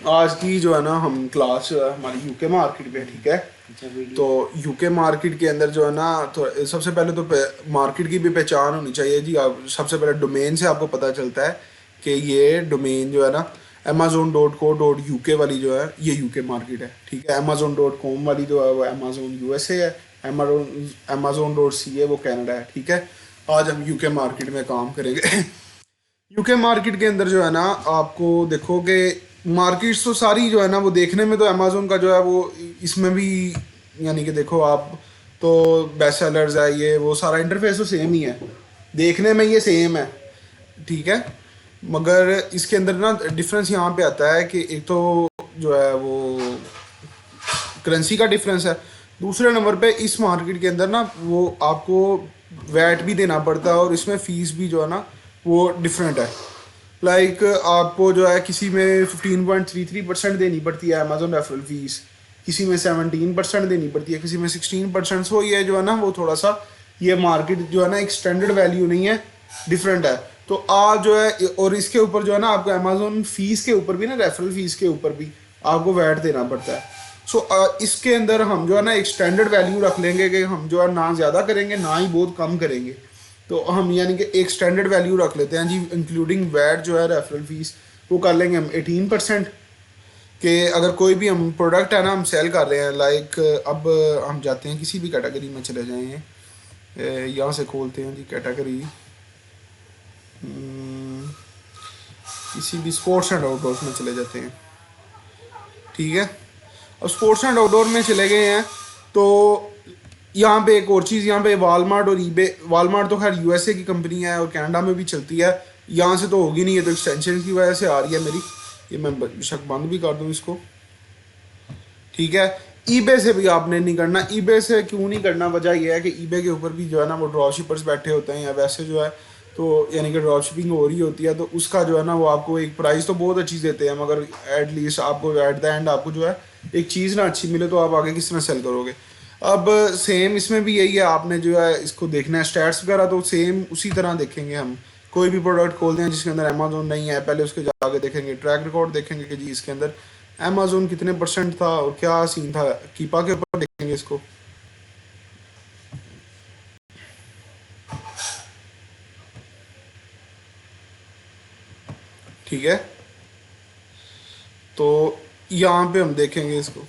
आज की जो है ना हम क्लास जो है हमारी यूके मार्केट पे, ठीक है। तो यूके मार्केट के अंदर जो है ना, तो सबसे पहले तो मार्केट की भी पहचान होनी चाहिए जी। आप सबसे पहले डोमेन से आपको पता चलता है कि ये डोमेन जो है ना, amazon.co.uk वाली जो है ये यूके मार्केट है, ठीक है। amazon.com वाली जो है वो अमेजोन यूएसए है। amazon.ca वो कनाडा है, ठीक है। आज हम यूके मार्केट में काम करेंगे। यूके मार्केट के अंदर जो है ना, आपको देखो कि मार्केट्स तो सारी जो है ना वो देखने में तो अमेजोन का जो है वो इसमें भी, यानी कि देखो आप, तो बेस्ट सेलर्स है, ये वो सारा इंटरफेस तो सेम ही है, देखने में ये सेम है, ठीक है। मगर इसके अंदर ना डिफरेंस यहाँ पे आता है कि एक तो जो है वो करेंसी का डिफरेंस है। दूसरे नंबर पे इस मार्केट के अंदर ना वो आपको वैट भी देना पड़ता है, और इसमें फ़ीस भी जो है ना वो डिफरेंट है। लाइक आपको जो है किसी में 15.33% देनी पड़ती है अमेजोन रेफरल फीस, किसी में 17% देनी पड़ती है, किसी में 16%। सो ये जो है ना वो थोड़ा सा, ये मार्केट जो है ना एक स्टैंडर्ड वैल्यू नहीं है, डिफरेंट है। तो आज जो है, और इसके ऊपर जो है ना आपको अमेजोन फीस के ऊपर भी ना, रेफरल फीस के ऊपर भी आपको वैट देना पड़ता है। सो इसके अंदर हम जो है ना एक स्टैंडर्ड वैल्यू रख लेंगे कि हम जो है ना ज़्यादा करेंगे ना ही बहुत कम करेंगे। तो हम यानी कि एक स्टैंडर्ड वैल्यू रख लेते हैं जी, इंक्लूडिंग वैट जो है रेफरल फीस वो कर लेंगे हम 18%। कि अगर कोई भी हम प्रोडक्ट है ना हम सेल कर रहे हैं, लाइक अब हम जाते हैं किसी भी कैटेगरी में चले जाएँ, यहाँ से खोलते हैं जी कैटेगरी, किसी भी स्पोर्ट्स एंड आउटडोर्स में चले जाते हैं, ठीक है। अब स्पोर्ट्स एंड आउटडोर में चले गए हैं, तो यहाँ पे एक और चीज़, यहाँ पे वालमार्ट और ईबे, वालमार्ट तो खैर यूएसए की कंपनी है और कनाडा में भी चलती है, यहाँ से तो होगी नहीं, है तो एक्सटेंशन की वजह से आ रही है मेरी। ये मैं बेशक बंद भी कर दूँ इसको, ठीक है। ईबे से भी आपने नहीं करना। ईबे से क्यों नहीं करना, वजह यह है कि ईबे के ऊपर भी जो है ना वो ड्रॉप शिपर्स बैठे होते हैं, या वैसे जो है तो यानी कि ड्रॉप शिपिंग हो रही होती है, तो उसका जो है ना वो आपको एक प्राइस तो बहुत अच्छी देते हैं, मगर एटलीस्ट आपको एट द एंड आपको जो है एक चीज़ ना अच्छी मिले, तो आप आगे किस तरह सेल करोगे। अब सेम इसमें भी यही है, आपने जो है इसको देखना है स्टैट्स वगैरह, तो सेम उसी तरह देखेंगे हम। कोई भी प्रोडक्ट खोलते हैं जिसके अंदर अमेजोन नहीं है, पहले उसके जाके देखेंगे ट्रैक रिकॉर्ड, देखेंगे कि जी इसके अंदर अमेजोन कितने परसेंट था और क्या सीन था, कीपा के ऊपर देखेंगे इसको, ठीक है। तो यहाँ पे हम देखेंगे इसको,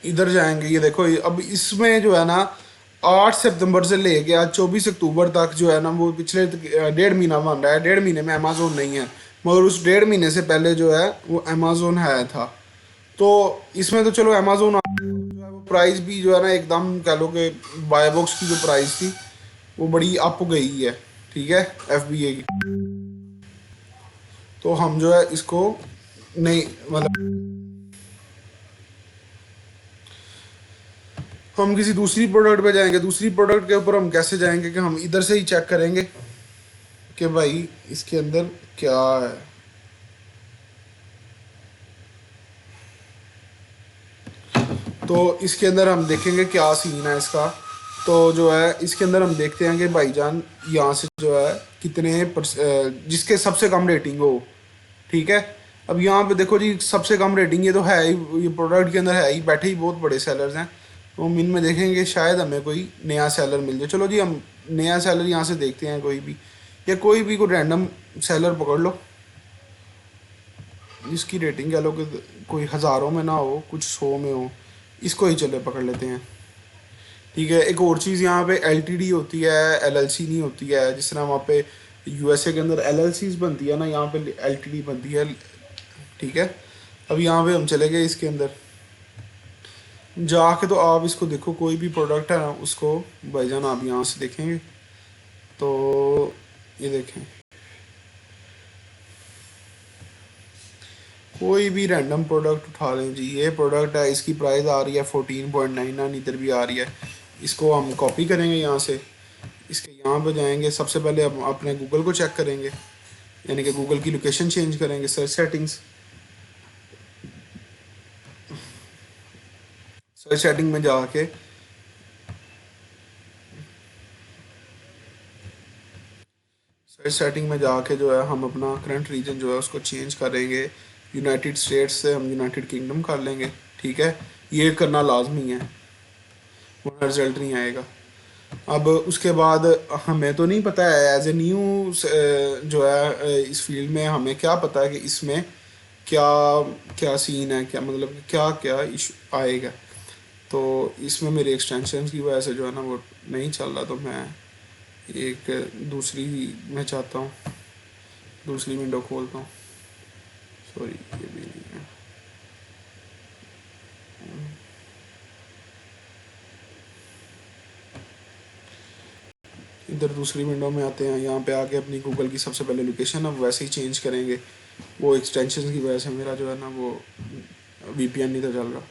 इधर जाएंगे, ये देखो अब इसमें जो है ना 8 सितंबर से लेके आज 24 अक्टूबर तक जो है ना वो पिछले 1.5 महीना बन रहा है। 1.5 महीने में अमेजोन नहीं है, मगर उस 1.5 महीने से पहले जो है वो अमेजोन है था। तो इसमें तो चलो अमेजोन जो है वो प्राइस भी जो है ना एकदम कह लो कि बाय बॉक्स की जो प्राइस थी वो बड़ी अप गई है, ठीक है, एफबीए की। तो हम जो है इसको नहीं, मतलब हम किसी दूसरी प्रोडक्ट पे जाएंगे, दूसरी प्रोडक्ट के ऊपर हम कैसे जाएंगे कि हम इधर से ही चेक करेंगे कि भाई इसके अंदर क्या है। तो इसके अंदर हम देखेंगे क्या सीन है इसका। तो जो है इसके अंदर हम देखते हैं कि भाईजान यहाँ से जो है कितने जिसके सबसे कम रेटिंग हो, ठीक है। अब यहाँ पे देखो जी सबसे कम रेटिंग ये तो है ही, ये प्रोडक्ट के अंदर है ही, बैठे ही बहुत बड़े सेलर्स हैं। तो हम इनमें देखेंगे शायद हमें कोई नया सेलर मिल जाए। चलो जी हम नया सेलर यहाँ से देखते हैं, कोई भी, या कोई रैंडम सेलर पकड़ लो जिसकी रेटिंग कह लो कि कोई हज़ारों में ना हो, कुछ 100 में हो, इसको ही चले पकड़ लेते हैं, ठीक है। एक और चीज़ यहाँ पे एलटीडी होती है, एलएलसी नहीं होती है, जिस तरह वहाँ पे यूएसए के अंदर एलएलसीज बनती है ना, यहाँ पे एलटीडी बनती है, ठीक है। अब यहाँ पे हम चले गए इसके अंदर जाके, तो आप इसको देखो, कोई भी प्रोडक्ट है ना उसको भाईजान आप यहाँ से देखेंगे, तो ये देखें कोई भी रैंडम प्रोडक्ट उठा लें जी, ये प्रोडक्ट है, इसकी प्राइस आ रही है 14.99, इधर भी आ रही है। इसको हम कॉपी करेंगे यहाँ से, इसके यहाँ पे जाएंगे, सबसे पहले हम अपने गूगल को चेक करेंगे, यानी कि गूगल की लोकेशन चेंज करेंगे, सर्च सेटिंग्स, सर्च सेटिंग में जाके सर्च सेटिंग में जाके जो है हम अपना करंट रीजन जो है उसको चेंज करेंगे, यूनाइटेड स्टेट्स से हम यूनाइटेड किंगडम कर लेंगे। ठीक है, ये करना लाजमी है वरना रिजल्ट नहीं आएगा। अब उसके बाद हमें तो नहीं पता है एज ए न्यू जो है इस फील्ड में हमें क्या पता है कि इसमें क्या क्या सीन है, क्या मतलब क्या क्या इशू आएगा। तो इसमें मेरे एक्सटेंशन की वजह से जो है ना वो नहीं चल रहा, तो मैं एक दूसरी मैं चाहता हूँ दूसरी विंडो खोलता हूँ। सॉरी ये भी नहीं है। इधर दूसरी विंडो में आते हैं, यहाँ पे आके अपनी गूगल की सबसे पहले लोकेशन अब वैसे ही चेंज करेंगे। वो एक्सटेंशन की वजह से मेरा जो है ना वो वीपीएन नहीं था चल रहा।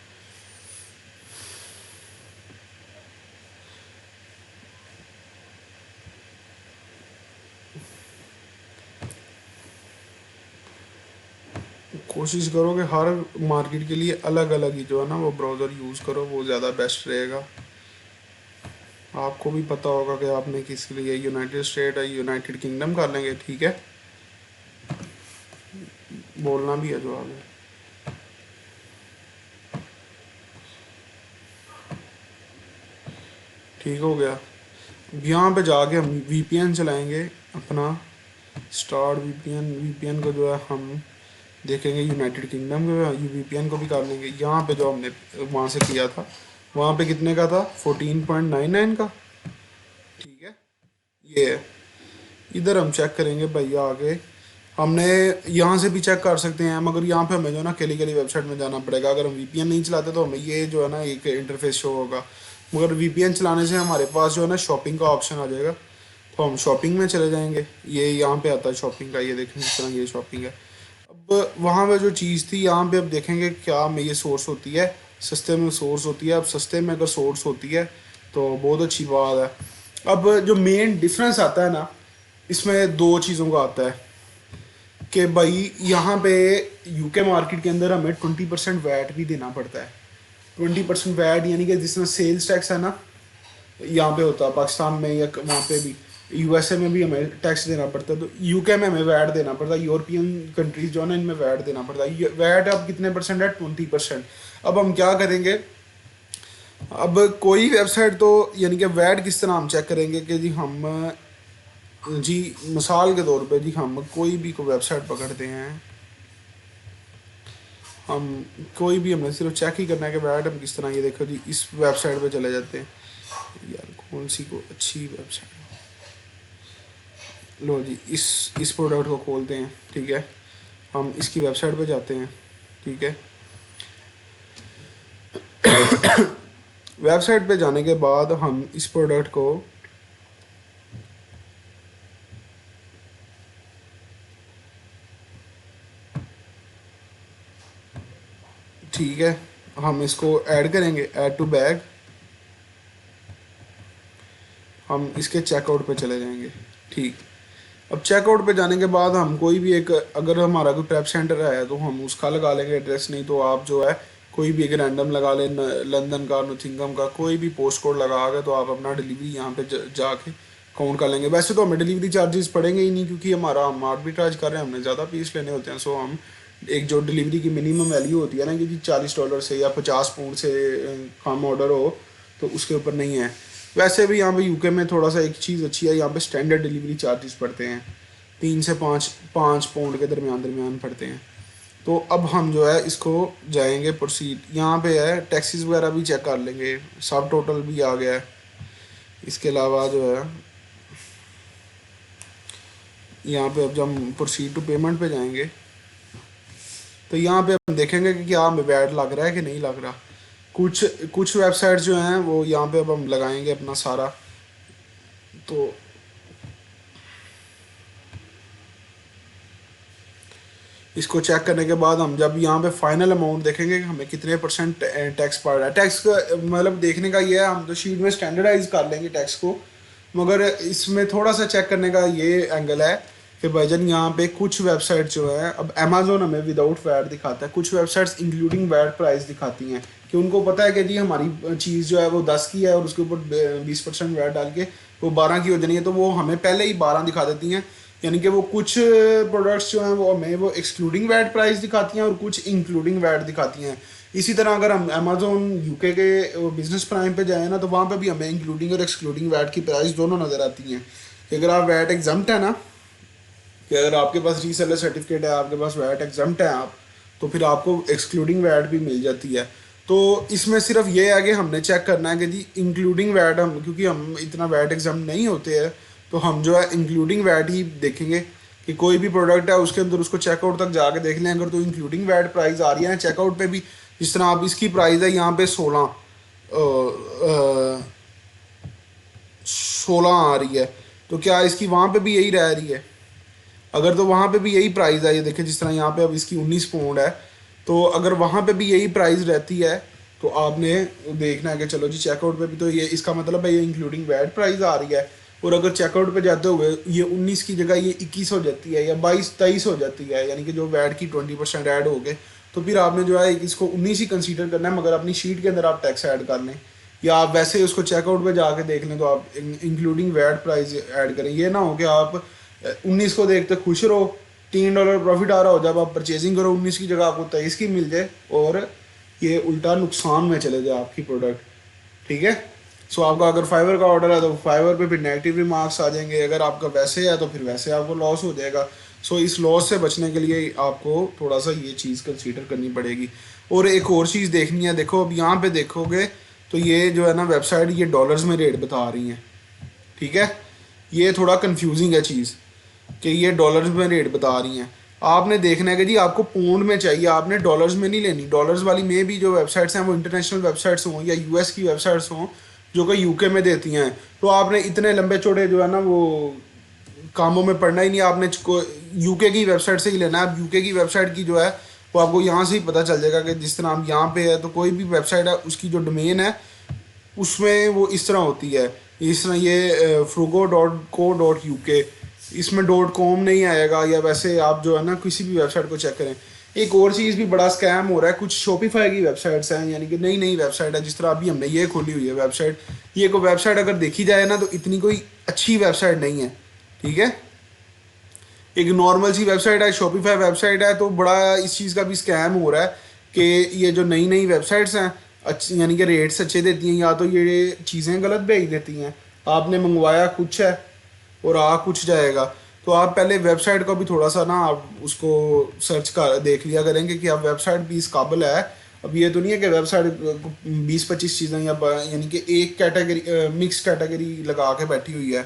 कोशिश करो कि हर मार्केट के लिए अलग अलग ही जो है ना वो ब्राउज़र यूज़ करो, वो ज़्यादा बेस्ट रहेगा। आपको भी पता होगा कि आपने किस लिए यूनाइटेड स्टेट या यूनाइटेड किंगडम कर लेंगे। ठीक है, बोलना भी है जो आगे। ठीक हो गया। यहाँ पे जाके हम वीपीएन चलाएंगे अपना, स्टार्ट वीपीएन। वीपीएन को जो है हम देखेंगे यूनाइटेड किंगडम को, वीपीएन को भी कर लेंगे। यहाँ पे जो हमने वहाँ से किया था वहाँ पे कितने का था, 14.99 का। ठीक है, ये है। इधर हम चेक करेंगे भैया आगे, हमने यहाँ से भी चेक कर सकते हैं, मगर यहाँ पे हमें जो है ना केली केली वेबसाइट में जाना पड़ेगा। अगर हम वीपीएन नहीं चलाते तो हमें ये जो है ना एक इंटरफेस शो होगा, मगर वीपीएन चलाने से हमारे पास जो है ना शॉपिंग का ऑप्शन आ जाएगा। तो हम शॉपिंग में चले जाएंगे, ये यहाँ पे आता है शॉपिंग का, ये देखें किस तरह ये शॉपिंग है। अब वहाँ पे जो चीज़ थी यहाँ पे अब देखेंगे क्या में ये सोर्स होती है, सस्ते में सोर्स होती है। अब सस्ते में अगर सोर्स होती है तो बहुत अच्छी बात है। अब जो मेन डिफरेंस आता है ना इसमें दो चीज़ों का आता है कि भाई यहाँ पे यूके मार्केट के अंदर हमें 20% वैट भी देना पड़ता है। 20% वैट यानी कि जिसमें सेल्स टैक्स है ना यहाँ पे होता है पाकिस्तान में या वहाँ पे भी, यूएसए में भी हमें टैक्स देना पड़ता है। तो यूके में हमें वैट देना पड़ता है, यूरोपियन कंट्रीज जो है ना इनमें वैट देना पड़ता है। वैट अब कितने परसेंट है, 20%। अब हम क्या करेंगे, अब कोई वेबसाइट तो यानी कि वैट किस तरह हम चेक करेंगे कि जी मिसाल के तौर पे जी हम कोई भी को वेबसाइट पकड़ते हैं, हम कोई भी हमने सिर्फ चेक ही करना है कि वैट हम किस तरह, ये देखो जी इस वेबसाइट पे चले जाते हैं। यार कौन सी को अच्छी वेबसाइट, लो जी इस प्रोडक्ट को खोलते हैं। ठीक है, हम इसकी वेबसाइट पे जाते हैं। ठीक है, वेबसाइट पे जाने के बाद हम इस प्रोडक्ट को ठीक है हम इसको ऐड करेंगे, ऐड टू बैग। हम इसके चेकआउट पे चले जाएंगे। ठीक, अब चेकआउट पे जाने के बाद हम कोई भी एक, अगर हमारा कोई प्रेप सेंटर है तो हम उसका लगा लेंगे एड्रेस, नहीं तो आप जो है कोई भी एक रैंडम लगा लें, लंदन का, नोटिंगम का, कोई भी पोस्ट कोड लगा के तो आप अपना डिलीवरी यहाँ पे जाके काउंट कर लेंगे। वैसे तो हमें डिलीवरी चार्जेस पड़ेंगे ही नहीं क्योंकि हम आर्बिट्राज कर रहे हैं, हमने ज़्यादा पीस लेने होते हैं। सो हम एक जो डिलीवरी की मिनिमम वैल्यू होती है ना कि जी $40 से या 50 पाउंड से कम ऑर्डर हो तो उसके ऊपर नहीं है। वैसे भी यहाँ पे यूके में थोड़ा सा एक चीज़ अच्छी है, यहाँ पे स्टैंडर्ड डिलीवरी चार्जेस पड़ते हैं, 3 से 5 पाउंड के दरमियान दरमियान पड़ते हैं। तो अब हम जो है इसको जाएंगे प्रोसीड, यहाँ पे है टैक्सीज वगैरह भी चेक कर लेंगे, सब टोटल भी आ गया है। इसके अलावा जो है यहाँ पे अब जब हम प्रोसीड टू पेमेंट पे जाएंगे तो यहाँ पे हम देखेंगे कि क्या हमें वैट लग रहा है कि नहीं लग रहा। कुछ कुछ वेबसाइट जो हैं वो यहाँ पे अब हम लगाएंगे अपना सारा, तो इसको चेक करने के बाद हम जब यहाँ पे फाइनल अमाउंट देखेंगे कि हमें कितने परसेंट टैक्स पड़ रहा है। टैक्स का मतलब देखने का ये है, हम तो शीट में स्टैंडर्डाइज कर लेंगे टैक्स को, मगर इसमें थोड़ा सा चेक करने का ये एंगल है कि भाईजान यहाँ पे कुछ वेबसाइट जो है, अब अमेजोन हमें विदाउट वैट दिखाता है, कुछ वेबसाइट्स इंक्लूडिंग वैट प्राइस दिखाती हैं कि उनको पता है कि जी हमारी चीज़ जो है वो 10 की है और उसके ऊपर 20% वैट डाल के वो 12 की हो जानी है, तो वो हमें पहले ही 12 दिखा देती हैं। यानी कि वो कुछ प्रोडक्ट्स जो हैं वो हमें वो एक्सक्लूडिंग वैट प्राइस दिखाती हैं और कुछ इंक्लूडिंग वैट दिखाती हैं। इसी तरह अगर हम अमेजोन यूके के बिजनेस प्राइम पे जाएँ ना, तो वहाँ पे भी हमें इंक्लूडिंग और एक्सक्लूडिंग वैट की प्राइस दोनों नज़र आती हैं कि अगर आप वैट एग्जम्प्ट है ना, कि अगर आपके पास रीसेलर सर्टिफिकेट है, आपके पास वैट एग्जम्प्ट है आप, तो फिर आपको एक्सक्लूडिंग वैट भी मिल जाती है। तो इसमें सिर्फ ये है कि हमने चेक करना है कि जी इंक्लूडिंग वैट, हम क्योंकि हम इतना वैट एग्जाम नहीं होते हैं, तो हम जो है इंक्लूडिंग वैट ही देखेंगे कि कोई भी प्रोडक्ट है उसके अंदर उसको चेकआउट तक जाके देख लें, अगर तो इंक्लूडिंग वैट प्राइस आ रही है चेकआउट पे भी, जिस तरह आप इसकी प्राइस है यहाँ पे 16 आ रही है, तो क्या इसकी वहाँ पे भी यही रह रही है? अगर तो वहाँ पे भी यही प्राइस है, ये देखें जिस तरह यहाँ पे अब इसकी 19 पाउंड है, तो अगर वहाँ पे भी यही प्राइस रहती है तो आपने देखना है कि चलो जी चेकआउट पे भी तो ये, इसका मतलब है ये इंक्लूडिंग वैट प्राइस आ रही है। और अगर चेकआउट पे जाते हुए ये 19 की जगह ये 21 हो जाती है या 22-23 हो जाती है, यानी कि जो वैट की 20% ऐड हो गए, तो फिर आपने जो है इसको 19 ही कंसीडर करना है, मगर अपनी शीट के अंदर आप टैक्स ऐड कर लें या आप वैसे ही उसको चेकआउट पे जाके देख लें, तो आप इंक्लूडिंग वैट प्राइस ऐड करें। ये ना हो कि आप 19 को देखते खुश रहो, $3 प्रॉफिट आ रहा हो, जब आप परचेजिंग करो 19 की जगह आपको 23 की मिल जाए और ये उल्टा नुकसान में चले जाए आपकी प्रोडक्ट। ठीक है। सो आपका अगर फाइवर का ऑर्डर है तो फाइवर पे फिर नेगेटिव रिमार्क्स आ जाएंगे, अगर आपका वैसे है तो फिर वैसे आपको लॉस हो जाएगा। सो इस लॉस से बचने के लिए आपको थोड़ा सा ये चीज़ कंसीडर करनी पड़ेगी। और एक और चीज़ देखनी है, देखो अब यहाँ पे देखोगे तो ये जो है ना वेबसाइट ये डॉलर्स में रेट बता रही हैं। ठीक है, ये थोड़ा कंफ्यूजिंग है चीज़ कि ये डॉलर्स में रेट बता रही हैं। आपने देखना है कि जी आपको पाउंड में चाहिए, आपने डॉलर्स में नहीं लेनी। डॉलर्स वाली में भी जो वेबसाइट्स हैं वो इंटरनेशनल वेबसाइट्स हों या यूएस की वेबसाइट्स हों जो कि यूके में देती हैं, तो आपने इतने लंबे चौड़े जो है ना वो कामों में पड़ना ही नहीं। आपने यूके की वेबसाइट से ही लेना है। अब यूके की वेबसाइट की जो है वो आपको यहाँ से ही पता चल जाएगा कि जिस तरह हम यहाँ पे है तो कोई भी वेबसाइट है उसकी जो डोमेन है उसमें वो इस तरह होती है, इस तरह ये frugo.co.uk, इसमें .com नहीं आएगा, या वैसे आप जो है ना किसी भी वेबसाइट को चेक करें। एक और चीज़ भी बड़ा स्कैम हो रहा है, कुछ शॉपिफाई की वेबसाइट्स हैं, यानी कि नई नई वेबसाइट है, जिस तरह अभी हमने ये खोली हुई है वेबसाइट, ये को वेबसाइट अगर देखी जाए ना तो इतनी कोई अच्छी वेबसाइट नहीं है। ठीक है, एक नॉर्मल सी वेबसाइट है, शॉपिफाई वेबसाइट है, तो बड़ा इस चीज़ का भी स्कैम हो रहा है कि ये जो नई नई वेबसाइट्स हैं अच्छी, यानी कि रेट्स अच्छे देती हैं, या तो ये चीज़ें गलत भेज देती हैं। आपने मंगवाया कुछ है और आ कुछ जाएगा, तो आप पहले वेबसाइट को भी थोड़ा सा ना आप उसको सर्च कर देख लिया करेंगे कि आप वेबसाइट भी इस काबिल है। अब ये तो नहीं है कि वेबसाइट 20-25 चीज़ें या यानी कि एक कैटेगरी मिक्स कैटेगरी लगा के बैठी हुई है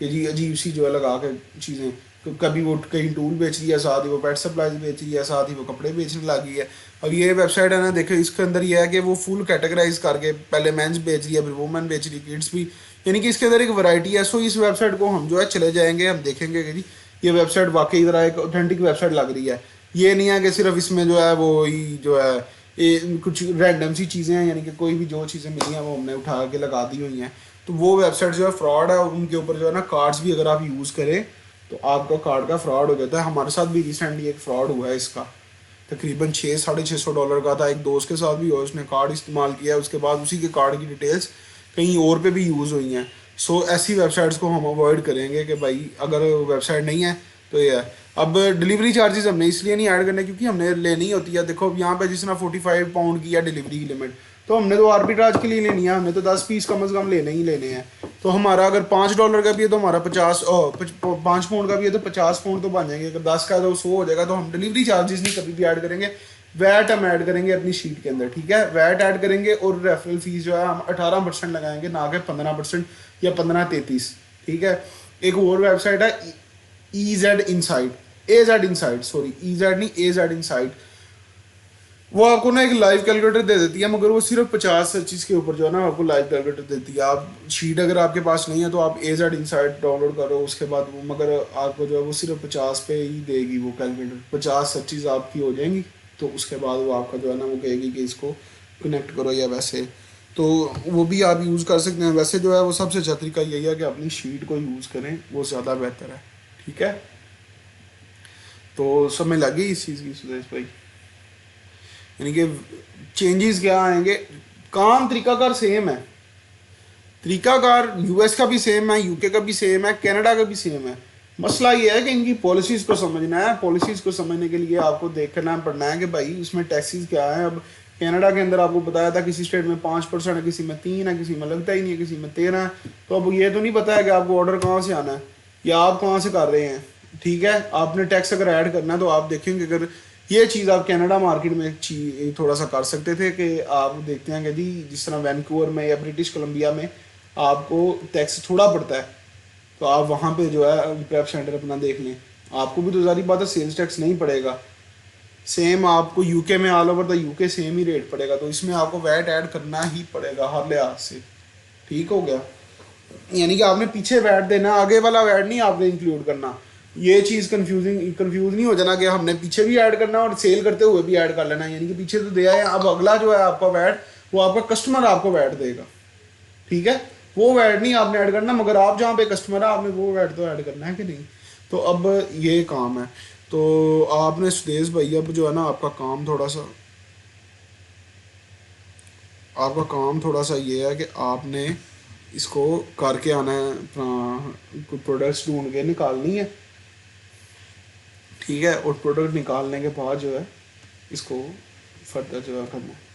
कि जी अजीब सी जो है लगा के चीज़ें, तो कभी वो कहीं टूल बेच रही है, साथ ही वो पेट सप्लाईज बेच रही है, साथ ही वो कपड़े बेचने लगी है। अब ये वेबसाइट है ना, देखो इसके अंदर ये है कि वो फुल कैटेगराइज करके पहले मेंस बेच रही है, फिर वुमेन बेच रही है, किड्स भी, यानी कि इसके अंदर एक वैरायटी है। सो इस वेबसाइट को हम जो है चले जाएंगे, हम देखेंगे कि जी ये वेबसाइट वाकई तरह एक ऑथेंटिक वेबसाइट लग रही है। ये नहीं है कि सिर्फ इसमें जो है वो जो है ये कुछ रैंडम सी चीज़ें हैं, यानी कि कोई भी जो चीज़ें मिली हैं वो हमने उठा के लगा दी हुई हैं, तो वो वेबसाइट जो है फ्रॉड है। और उनके ऊपर जो है ना कार्ड्स भी अगर आप यूज़ करें तो आपका कार्ड का फ्रॉड हो जाता है। हमारे साथ भी रिसेंटली एक फ्रॉड हुआ है इसका, तकरीबन $600-650 का था। एक दोस्त के साथ भी हुआ, उसने कार्ड इस्तेमाल किया, उसके बाद उसी के कार्ड की डिटेल्स कहीं और पे भी यूज़ हुई हैं। सो ऐसी वेबसाइट्स को हम अवॉइड करेंगे कि भाई अगर वेबसाइट नहीं है तो ये है। अब डिलीवरी चार्जेस हमने इसलिए नहीं ऐड करने क्योंकि हमने लेनी होती है। देखो अब यहाँ पे जिस तरह 45 पाउंड की या डिलीवरी की लिमिट, तो हमने तो आर्बिट्राज के लिए लेनी है, हमने तो 10 पीस कम से कम लेने ही लेने हैं। तो हमारा अगर $5 का भी है तो हमारा 5 पाउंड का भी है तो 50 पाउंड तो बन जाएंगे। अगर 10 का है तो 100 हो जाएगा। तो हम डिलीवरी चार्जेस नहीं कभी भी ऐड करेंगे, वैट हम ऐड करेंगे अपनी शीट के अंदर। ठीक है, वैट ऐड करेंगे और रेफरल फीस जो है हम 18% लगाएंगे, ना कि 15% या 15-33। ठीक है, एक और वेबसाइट है EZ Insight, AZ Insight, sorry EZ नहीं AZ Insight, वो आपको ना एक लाइव कैलकुलेटर दे देती है, मगर वो सिर्फ 50 सर्चिस के ऊपर जो है ना आपको लाइव कैलकुलेटर देती है। आप शीट अगर आपके पास नहीं है तो आप AZ Insight डाउनलोड करो, उसके बाद वो मगर आपको जो है वो सिर्फ 50 पे ही देगी वो कैलकुलेटर। 50 सर्चिस आपकी हो जाएंगी तो उसके बाद वो आपका जो है ना वो कहेगी कि इसको कनेक्ट करो या वैसे, तो वो भी आप यूज़ कर सकते हैं। वैसे जो है वो सबसे अच्छा तरीका यही है कि अपनी शीट को यूज़ करें, वो ज़्यादा बेहतर है। ठीक है, तो समझ लगी इस चीज़ की सुदेश भाई? यानी कि चेंजेस क्या आएंगे, काम तरीकाकार सेम है, तरीकाकार यूएस का भी सेम है, यूके का भी सेम है, कनाडा का भी सेम है। मसला ये है कि इनकी पॉलिसीज़ को समझना है। पॉलिसीज़ को समझने के लिए आपको देखना पड़ना है कि भाई उसमें टैक्सेस क्या है। अब कनाडा के अंदर आपको बताया था किसी स्टेट में 5% है, किसी में 3 है, किसी में लगता ही नहीं है, किसी में 13 है। तो अब ये तो नहीं पता है कि आपको ऑर्डर कहाँ से आना है या आप कहाँ से कर रहे हैं। ठीक है, आपने टैक्स अगर ऐड करना है तो आप देखेंगे, अगर ये चीज़ आप कनाडा मार्केट में थोड़ा सा कर सकते थे कि आप देखते हैं कि जी जिस तरह वैंकूवर में या ब्रिटिश कोलंबिया में आपको टैक्स थोड़ा पड़ता है, तो आप वहाँ पे जो है प्रेप सेंटर अपना देख लें, आपको भी तो जारी बात है सेल्स टैक्स नहीं पड़ेगा। सेम आपको यूके में all over the UK same he rate पड़ेगा, तो इसमें आपको वैट ऐड करना ही पड़ेगा हर लिहाज से। ठीक हो गया, यानी कि आपने पीछे वैट देना, आगे वाला वैट नहीं आपने इंक्लूड करना। ये चीज़ कंफ्यूज नहीं हो जाना कि हमने पीछे भी ऐड करना और सेल करते हुए भी ऐड कर लेना, यानी कि पीछे तो दिया है, अब अगला जो है आपका वैट वो आपका कस्टमर आपको वैट देगा। ठीक है, वो वैट नहीं आपने ऐड करना, मगर आप जहाँ पे कस्टमर है आपने वो वैट तो ऐड करना है कि नहीं। तो अब ये काम है। तो आपने सुदेश भाई अब जो है ना आपका काम थोड़ा सा ये है कि आपने इसको करके आना है, अपना प्रोडक्ट्स ढूंढ के निकालनी है। ठीक है, और प्रोडक्ट निकालने के बाद जो है इसको फर्दर जो है करना है।